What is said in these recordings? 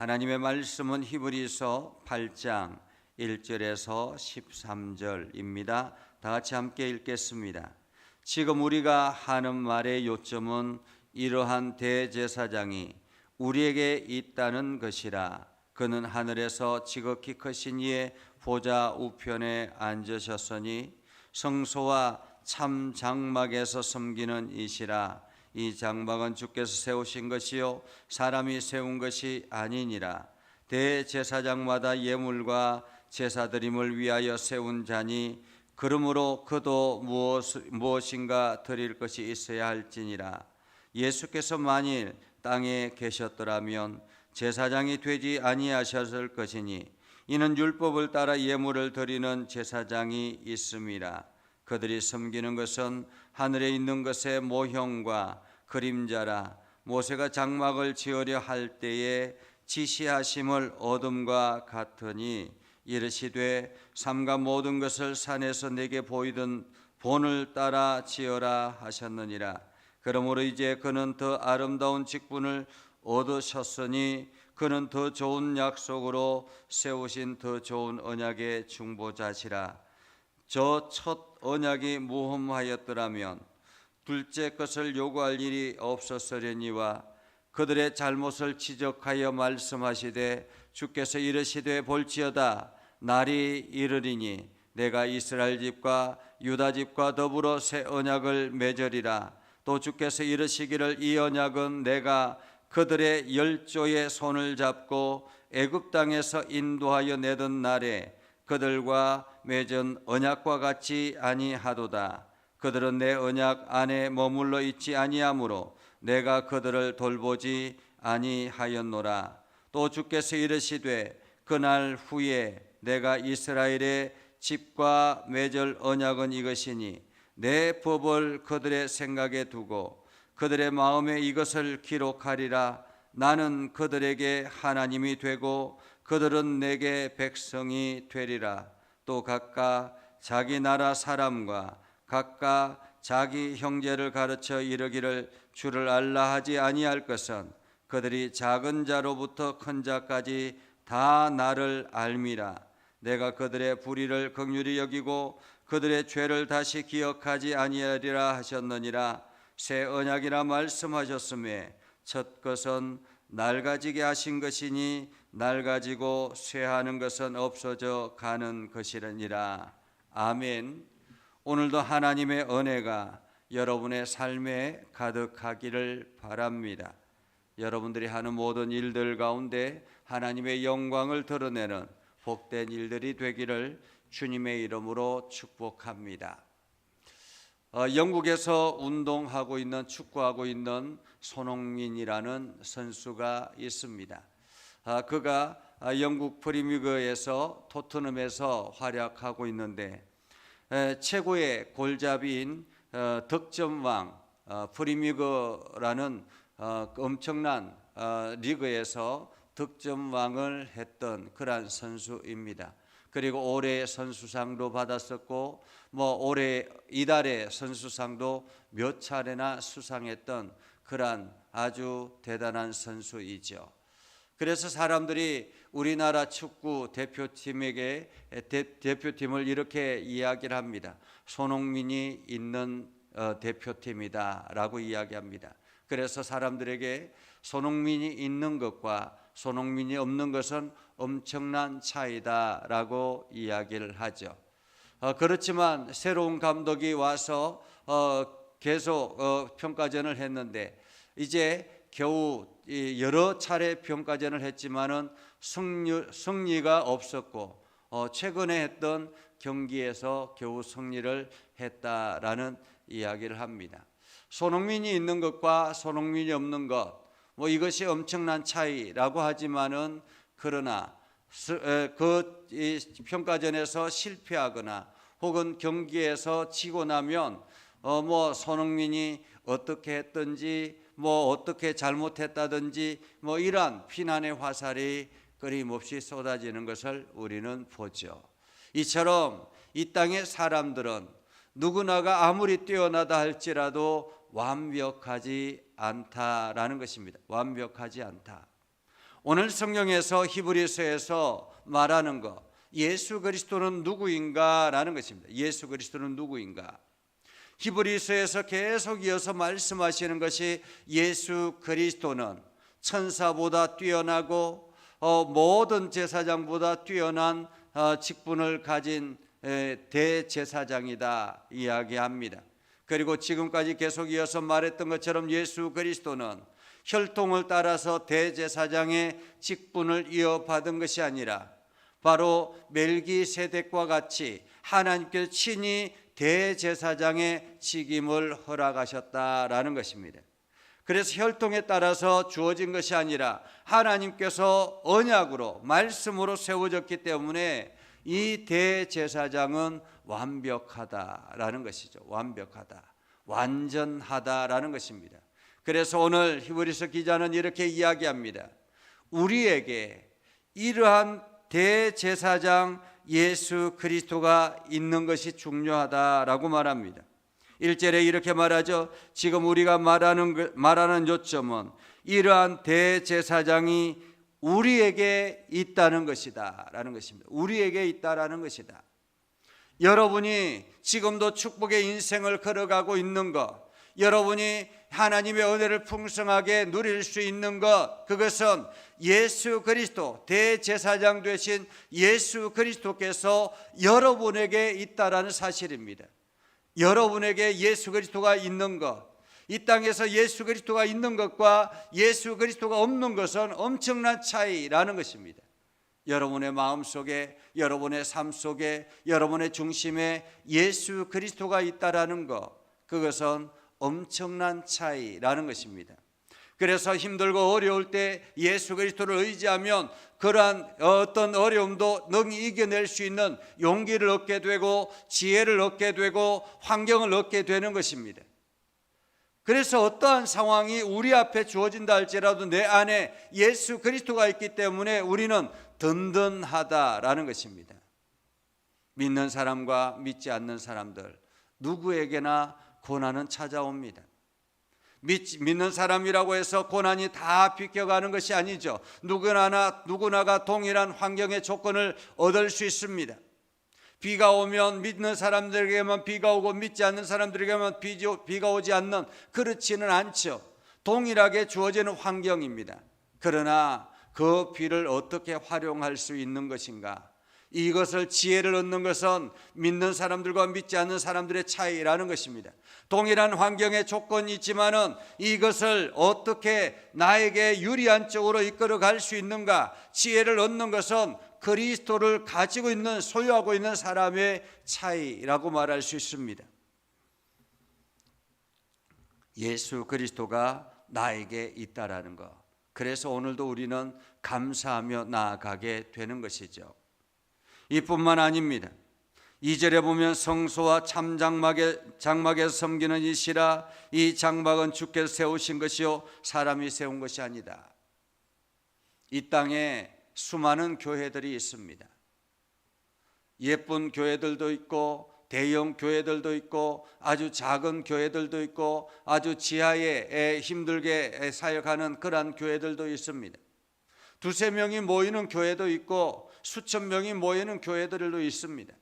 하나님의 말씀은 히브리서 8장 1절에서 13절입니다. 다 같이 함께 읽겠습니다. 지금 우리가 하는 말의 요점은 이러한 대제사장이 우리에게 있다는 것이라. 그는 하늘에서 지극히 크신 이의 보좌 우편에 앉으셨으니 성소와 참 장막에서 섬기는 이시라. 이 장막은 주께서 세우신 것이요 사람이 세운 것이 아니니라. 대제사장마다 예물과 제사드림을 위하여 세운 자니 그러므로 그도 무엇인가 드릴 것이 있어야 할지니라. 예수께서 만일 땅에 계셨더라면 제사장이 되지 아니하셨을 것이니 이는 율법을 따라 예물을 드리는 제사장이 있음이라. 그들이 섬기는 것은 하늘에 있는 것의 모형과 그림자라. 모세가 장막을 지으려 할 때에 지시하심을 얻음과 같으니 이르시되 삼가 모든 것을 산에서 내게 보이던 본을 따라 지어라 하셨느니라. 그러므로 이제 그는 더 아름다운 직분을 얻으셨으니 그는 더 좋은 약속으로 세우신 더 좋은 언약의 중보자시라. 저 첫 언약이 무흠하였더라면 둘째 것을 요구할 일이 없었으려니와 그들의 잘못을 지적하여 말씀하시되 주께서 이르시되 볼지어다 날이 이르리니 내가 이스라엘 집과 유다 집과 더불어 새 언약을 맺으리라. 또 주께서 이르시기를 이 언약은 내가 그들의 열조의 손을 잡고 애굽 땅에서 인도하여 내던 날에 그들과 맺은 언약과 같이 아니하도다. 그들은 내 언약 안에 머물러 있지 아니하므로 내가 그들을 돌보지 아니하였노라. 또 주께서 이르시되 그날 후에 내가 이스라엘의 집과 맺을 언약은 이것이니 내 법을 그들의 생각에 두고 그들의 마음에 이것을 기록하리라. 나는 그들에게 하나님이 되고 그들은 내게 백성이 되리라. 또 각각 자기 나라 사람과 각각 자기 형제를 가르쳐 이르기를 주를 알라 하지 아니할 것은 그들이 작은 자로부터 큰 자까지 다 나를 알미라. 내가 그들의 불의를 긍휼히 여기고 그들의 죄를 다시 기억하지 아니하리라 하셨느니라. 새 언약이라 말씀하셨음에 첫 것은 낡아지게 하신 것이니 낡아지고 쇠하는 것은 없어져 가는 것이니라. 아멘. 오늘도 하나님의 은혜가 여러분의 삶에 가득하기를 바랍니다. 여러분들이 하는 모든 일들 가운데 하나님의 영광을 드러내는 복된 일들이 되기를 주님의 이름으로 축복합니다. 영국에서 운동하고 있는 축구하고 있는 손흥민이라는 선수가 있습니다. 그가 영국 프리미어에서 토트넘에서 활약하고 있는데 최고의 골잡이인 득점왕 프리미어라는 엄청난 리그에서 득점왕을 했던 그러한 선수입니다. 그리고 올해 선수상도 받았었고 올해 이달의 선수상도 몇 차례나 수상했던 그러한 아주 대단한 선수이죠. 그래서 사람들이 우리나라 축구 대표팀을 이렇게 이야기를 합니다. 손흥민이 있는 대표팀이다 라고 이야기합니다. 그래서 사람들에게 손흥민이 있는 것과 손흥민이 없는 것은 엄청난 차이다 라고 이야기를 하죠. 그렇지만 새로운 감독이 와서 계속 평가전을 했는데 이제 겨우 여러 차례 평가전을 했지만은 승리가 없었고 최근에 했던 경기에서 겨우 승리를 했다라는 이야기를 합니다. 손흥민이 있는 것과 손흥민이 없는 것 이것이 엄청난 차이라고 하지만은 그러나 그 평가전에서 실패하거나 혹은 경기에서 지고 나면 손흥민이 어떻게 했든지 어떻게 잘못했다든지 이러한 비난의 화살이 끊임없이 쏟아지는 것을 우리는 보죠. 이처럼 이 땅의 사람들은 누구나가 아무리 뛰어나다 할지라도 완벽하지 않다라는 것입니다. 완벽하지 않다. 오늘 성경에서 히브리서에서 말하는 것, 예수 그리스도는 누구인가라는 것입니다. 예수 그리스도는 누구인가? 히브리서에서 계속 이어서 말씀하시는 것이 예수 그리스도는 천사보다 뛰어나고 모든 제사장보다 뛰어난 직분을 가진 대제사장이다 이야기합니다. 그리고 지금까지 계속 이어서 말했던 것처럼 예수 그리스도는 혈통을 따라서 대제사장의 직분을 이어받은 것이 아니라 바로 멜기세덱과 같이 하나님께서 친히 대제사장의 직임을 허락하셨다라는 것입니다. 그래서 혈통에 따라서 주어진 것이 아니라 하나님께서 언약으로 말씀으로 세워졌기 때문에 이 대제사장은 완벽하다라는 것이죠. 완벽하다, 완전하다라는 것입니다. 그래서 오늘 히브리서 기자는 이렇게 이야기합니다. 우리에게 이러한 대제사장 예수 그리스도가 있는 것이 중요하다라고 말합니다. 1절에 이렇게 말하죠. 지금 우리가 말하는 요점은 이러한 대제사장이 우리에게 있다는 것이다 라는 것입니다. 우리에게 있다라는 것이다. 여러분이 지금도 축복의 인생을 걸어가고 있는 것, 여러분이 하나님의 은혜를 풍성하게 누릴 수 있는 것, 그것은 예수 그리스도, 대제사장 되신 예수 그리스도께서 여러분에게 있다라는 사실입니다. 여러분에게 예수 그리스도가 있는 것, 이 땅에서 예수 그리스도가 있는 것과 예수 그리스도가 없는 것은 엄청난 차이라는 것입니다. 여러분의 마음속에, 여러분의 삶 속에, 여러분의 중심에 예수 그리스도가 있다라는 것, 그것은 엄청난 차이라는 것입니다. 그래서 힘들고 어려울 때 예수 그리스도를 의지하면 그러한 어떤 어려움도 능히 이겨낼 수 있는 용기를 얻게 되고 지혜를 얻게 되고 환경을 얻게 되는 것입니다. 그래서 어떠한 상황이 우리 앞에 주어진다 할지라도 내 안에 예수 그리스도가 있기 때문에 우리는 든든하다라는 것입니다. 믿는 사람과 믿지 않는 사람들 누구에게나 고난은 찾아옵니다. 믿는 사람이라고 해서 고난이 다 비껴가는 것이 아니죠. 누구나가 동일한 환경의 조건을 얻을 수 있습니다. 비가 오면 믿는 사람들에게만 비가 오고 믿지 않는 사람들에게만 비가 오지 않는, 그렇지는 않죠. 동일하게 주어지는 환경입니다. 그러나 그 비를 어떻게 활용할 수 있는 것인가, 이것을 지혜를 얻는 것은 믿는 사람들과 믿지 않는 사람들의 차이라는 것입니다. 동일한 환경의 조건이 있지만은 이것을 어떻게 나에게 유리한 쪽으로 이끌어 갈 수 있는가, 지혜를 얻는 것은 그리스도를 가지고 있는, 소유하고 있는 사람의 차이라고 말할 수 있습니다. 예수 그리스도가 나에게 있다라는 것, 그래서 오늘도 우리는 감사하며 나아가게 되는 것이죠. 이뿐만 아닙니다. 2절에 보면 성소와 장막에서 섬기는 이시라, 이 장막은 주께서 세우신 것이요 사람이 세운 것이 아니다. 이 땅에 수많은 교회들이 있습니다. 예쁜 교회들도 있고 대형 교회들도 있고 아주 작은 교회들도 있고 아주 지하에 힘들게 사역하는 그러한 교회들도 있습니다. 두세 명이 모이는 교회도 있고 수천 명이 모이는 교회들도 있습니다.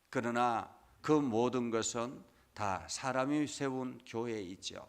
그러나 그 모든 것은 다 사람이 세운 교회이죠.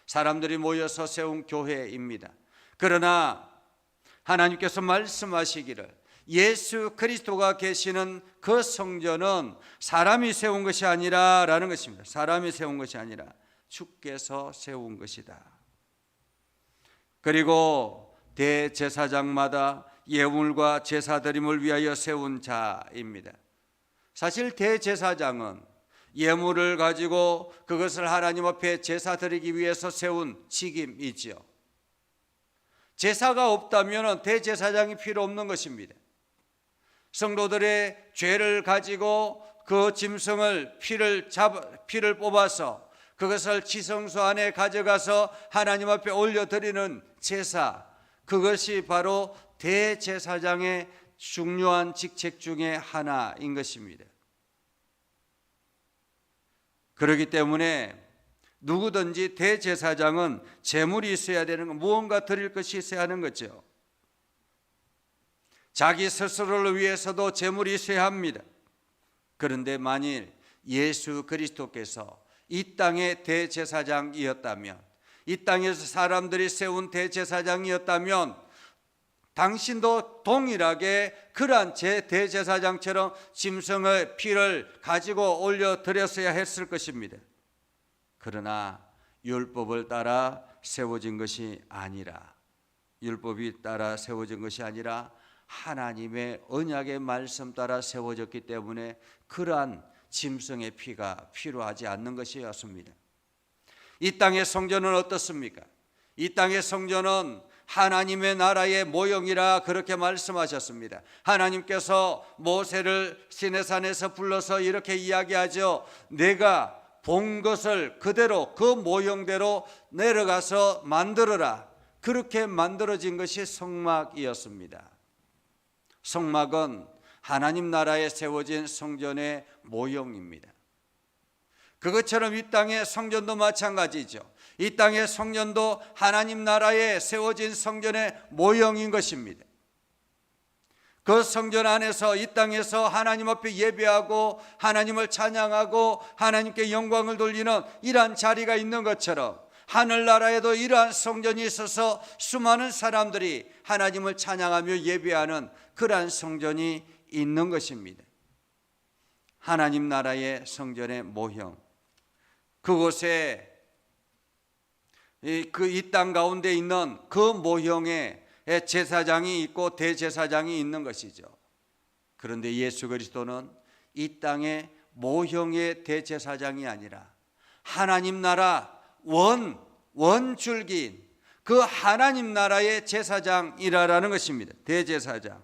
사람들이 모여서 세운 교회입니다. 그러나 하나님께서 말씀하시기를 예수 그리스도가 계시는 그 성전은 사람이 세운 것이 아니라 라는 것입니다. 사람이 세운 것이 아니라 주께서 세운 것이다. 그리고 대제사장마다 예물과 제사드림을 위하여 세운 자입니다. 사실 대제사장은 예물을 가지고 그것을 하나님 앞에 제사 드리기 위해서 세운 직임이지요. 제사가 없다면 대제사장이 필요 없는 것입니다. 성도들의 죄를 가지고 그 짐승을 피를 뽑아서 그것을 지성소 안에 가져가서 하나님 앞에 올려드리는 제사, 그것이 바로 대제사장의 중요한 직책 중에 하나인 것입니다. 그렇기 때문에 누구든지 대제사장은 재물이 있어야 되는 것, 무언가 드릴 것이 있어야 하는 거죠. 자기 스스로를 위해서도 제물이 쇠합니다. 그런데 만일 예수 그리스도께서 이 땅의 대제사장이었다면, 이 땅에서 사람들이 세운 대제사장이었다면 당신도 동일하게 그러한 대제사장처럼 짐승의 피를 가지고 올려드렸어야 했을 것입니다. 그러나 율법을 따라 세워진 것이 아니라, 율법이 따라 세워진 것이 아니라 하나님의 언약의 말씀 따라 세워졌기 때문에 그러한 짐승의 피가 필요하지 않는 것이었습니다. 이 땅의 성전은 어떻습니까? 이 땅의 성전은 하나님의 나라의 모형이라 그렇게 말씀하셨습니다. 하나님께서 모세를 시내산에서 불러서 이렇게 이야기하죠. 내가 본 것을 그대로 그 모형대로 내려가서 만들어라. 그렇게 만들어진 것이 성막이었습니다. 성막은 하나님 나라에 세워진 성전의 모형입니다. 그것처럼 이 땅의 성전도 마찬가지죠. 이 땅의 성전도 하나님 나라에 세워진 성전의 모형인 것입니다. 그 성전 안에서 이 땅에서 하나님 앞에 예배하고 하나님을 찬양하고 하나님께 영광을 돌리는 이러한 자리가 있는 것처럼 하늘나라에도 이러한 성전이 있어서 수많은 사람들이 하나님을 찬양하며 예배하는 그러한 성전이 있는 것입니다. 하나님 나라의 성전의 모형, 그곳에 이 땅 가운데 있는 그 모형에 제사장이 있고 대제사장이 있는 것이죠. 그런데 예수 그리스도는 이 땅의 모형의 대제사장이 아니라 하나님 나라 원줄기인 그 하나님 나라의 제사장이라는 것입니다. 대제사장.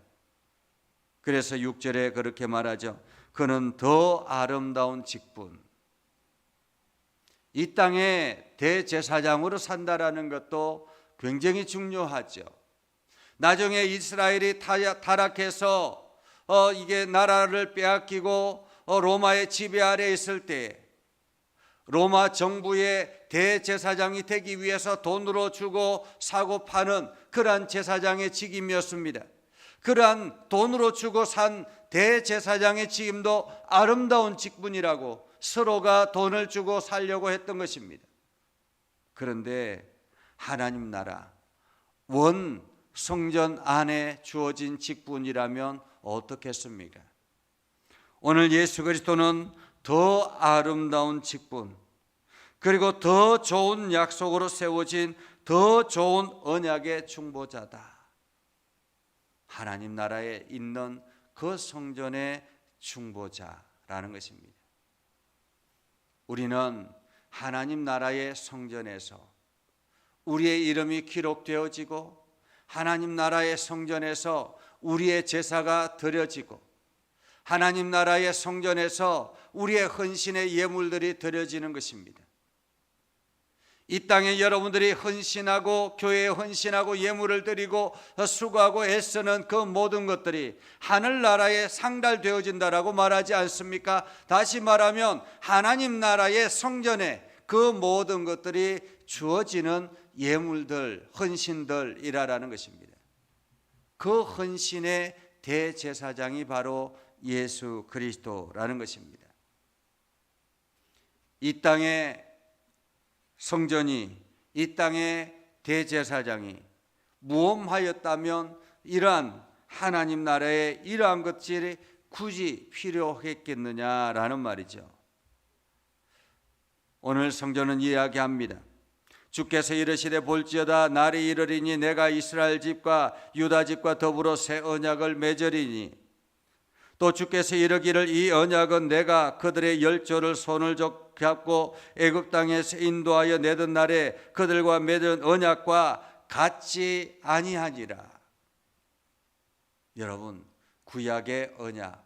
그래서 6절에 그렇게 말하죠. 그는 더 아름다운 직분. 이 땅에 대제사장으로 산다라는 것도 굉장히 중요하죠. 나중에 이스라엘이 타락해서 이게 나라를 빼앗기고 로마의 지배 아래 있을 때 로마 정부의 대제사장이 되기 위해서 돈으로 주고 사고 파는 그러한 제사장의 직임이었습니다. 그러한 돈으로 주고 산 대제사장의 직임도 아름다운 직분이라고 서로가 돈을 주고 살려고 했던 것입니다. 그런데 하나님 나라 원 성전 안에 주어진 직분이라면 어떻겠습니까? 오늘 예수 그리스도는 더 아름다운 직분, 그리고 더 좋은 약속으로 세워진 더 좋은 언약의 중보자다. 하나님 나라에 있는 그 성전의 중보자라는 것입니다. 우리는 하나님 나라의 성전에서 우리의 이름이 기록되어지고 하나님 나라의 성전에서 우리의 제사가 드려지고 하나님 나라의 성전에서 우리의 헌신의 예물들이 드려지는 것입니다. 이 땅에 여러분들이 헌신하고 교회에 헌신하고 예물을 드리고 수고하고 애쓰는 그 모든 것들이 하늘나라에 상달되어진다라고 말하지 않습니까? 다시 말하면 하나님 나라의 성전에 그 모든 것들이 주어지는 예물들, 헌신들이라는 것입니다. 그 헌신의 대제사장이 바로 예수 그리스도라는 것입니다. 이 땅의 성전이, 이 땅의 대제사장이 무엄하였다면 이러한 하나님 나라에 이러한 것들이 굳이 필요했겠느냐라는 말이죠. 오늘 성전은 이야기합니다. 주께서 이르시되 볼지어다 날이 이르리니 내가 이스라엘 집과 유다 집과 더불어 새 언약을 맺으리니 또 주께서 이르기를 이 언약은 내가 그들의 열조를 손을 잡고 애굽 땅에서 인도하여 내던 날에 그들과 맺은 언약과 같지 아니하니라. 여러분, 구약의 언약,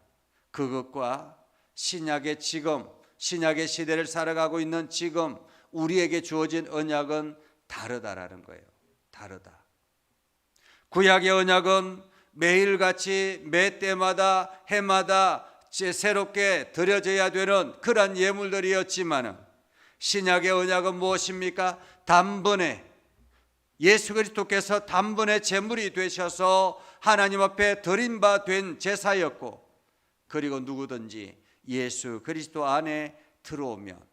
그것과 신약의 지금, 신약의 시대를 살아가고 있는 지금 우리에게 주어진 언약은 다르다라는 거예요. 다르다. 구약의 언약은 매일같이 매 때마다 해마다 새롭게 드려져야 되는 그러한 예물들이었지만 신약의 언약은 무엇입니까? 단번에 예수 그리스도께서 단번에 제물이 되셔서 하나님 앞에 드린 바 된 제사였고, 그리고 누구든지 예수 그리스도 안에 들어오면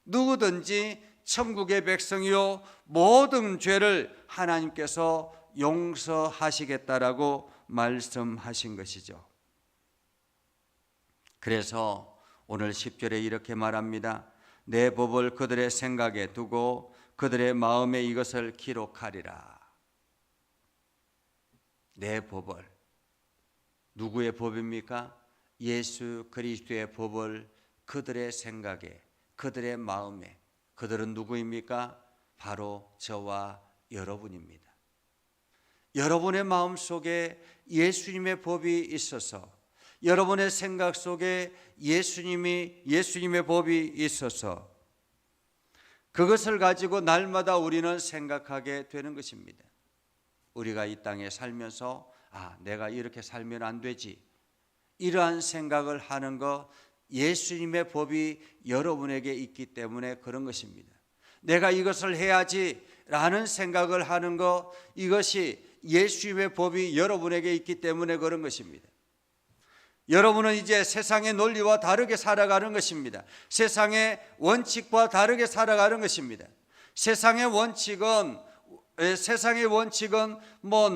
누구든지 천국의 백성이요 모든 죄를 하나님께서 용서하시겠다라고 말씀하신 것이죠. 그래서 오늘 10절에 이렇게 말합니다. 내 법을 그들의 생각에 두고 그들의 마음에 이것을 기록하리라. 내 법을, 누구의 법입니까? 예수 그리스도의 법을 그들의 생각에, 그들의 마음에. 그들은 누구입니까? 바로 저와 여러분입니다. 여러분의 마음 속에 예수님의 법이 있어서, 여러분의 생각 속에 예수님의 법이 있어서 그것을 가지고 날마다 우리는 생각하게 되는 것입니다. 우리가 이 땅에 살면서 내가 이렇게 살면 안 되지, 이러한 생각을 하는 것, 예수님의 법이 여러분에게 있기 때문에 그런 것입니다. 내가 이것을 해야지 라는 생각을 하는 것, 이것이 예수님의 법이 여러분에게 있기 때문에 그런 것입니다. 여러분은 이제 세상의 논리와 다르게 살아가는 것입니다. 세상의 원칙과 다르게 살아가는 것입니다. 세상의 원칙은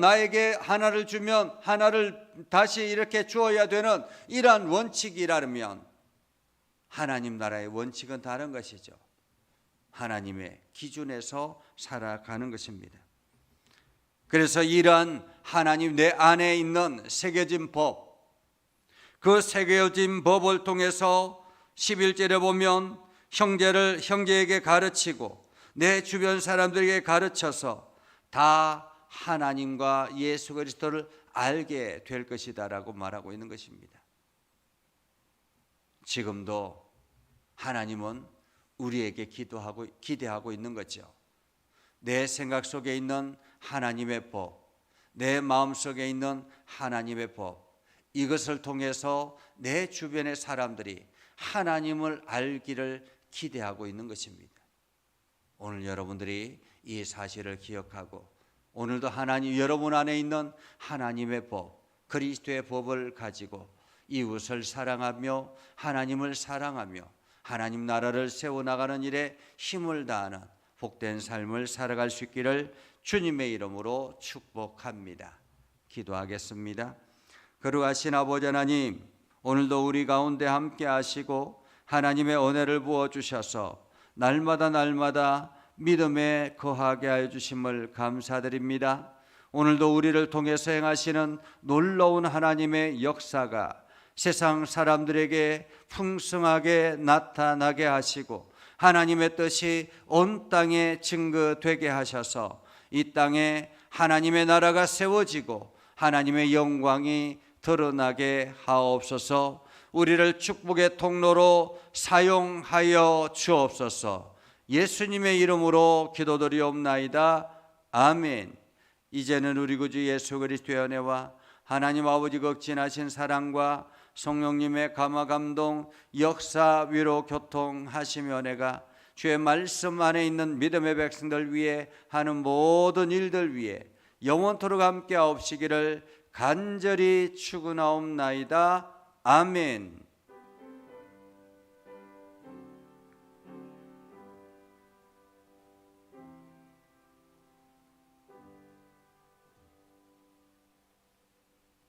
나에게 하나를 주면 하나를 다시 이렇게 주어야 되는 이러한 원칙이라면, 하나님 나라의 원칙은 다른 것이죠. 하나님의 기준에서 살아가는 것입니다. 그래서 이러한 하나님 내 안에 있는 새겨진 법, 그 새겨진 법을 통해서 11절에 보면 형제에게 가르치고 내 주변 사람들에게 가르쳐서 다 하나님과 예수 그리스도를 알게 될 것이다 라고 말하고 있는 것입니다. 지금도 하나님은 우리에게 기대하고 있는 거죠. 내 생각 속에 있는 하나님의 법, 내 마음 속에 있는 하나님의 법, 이것을 통해서 내 주변의 사람들이 하나님을 알기를 기대하고 있는 것입니다. 오늘 여러분들이 이 사실을 기억하고 오늘도 여러분 안에 있는 하나님의 법, 그리스도의 법을 가지고 이웃을 사랑하며 하나님을 사랑하며 하나님 나라를 세워나가는 일에 힘을 다하는 복된 삶을 살아갈 수 있기를 주님의 이름으로 축복합니다. 기도하겠습니다. 거룩하신 아버지 하나님, 오늘도 우리 가운데 함께 하시고 하나님의 은혜를 부어주셔서 날마다 믿음에 거하게 하여 주심을 감사드립니다. 오늘도 우리를 통해서 행하시는 놀라운 하나님의 역사가 세상 사람들에게 풍성하게 나타나게 하시고 하나님의 뜻이 온 땅에 증거되게 하셔서 이 땅에 하나님의 나라가 세워지고 하나님의 영광이 드러나게 하옵소서. 우리를 축복의 통로로 사용하여 주옵소서. 예수님의 이름으로 기도드리옵나이다. 아멘. 이제는 우리 구주 예수 그리스도의 은혜와 하나님 아버지 극진하신 사랑과 성령님의 감화 감동 역사 위로 교통하시며 은혜가 주의 말씀 안에 있는 믿음의 백성들 위해 하는 모든 일들 위해 영원토록 함께 하옵시기를 간절히 축원하옵나이다. 아멘.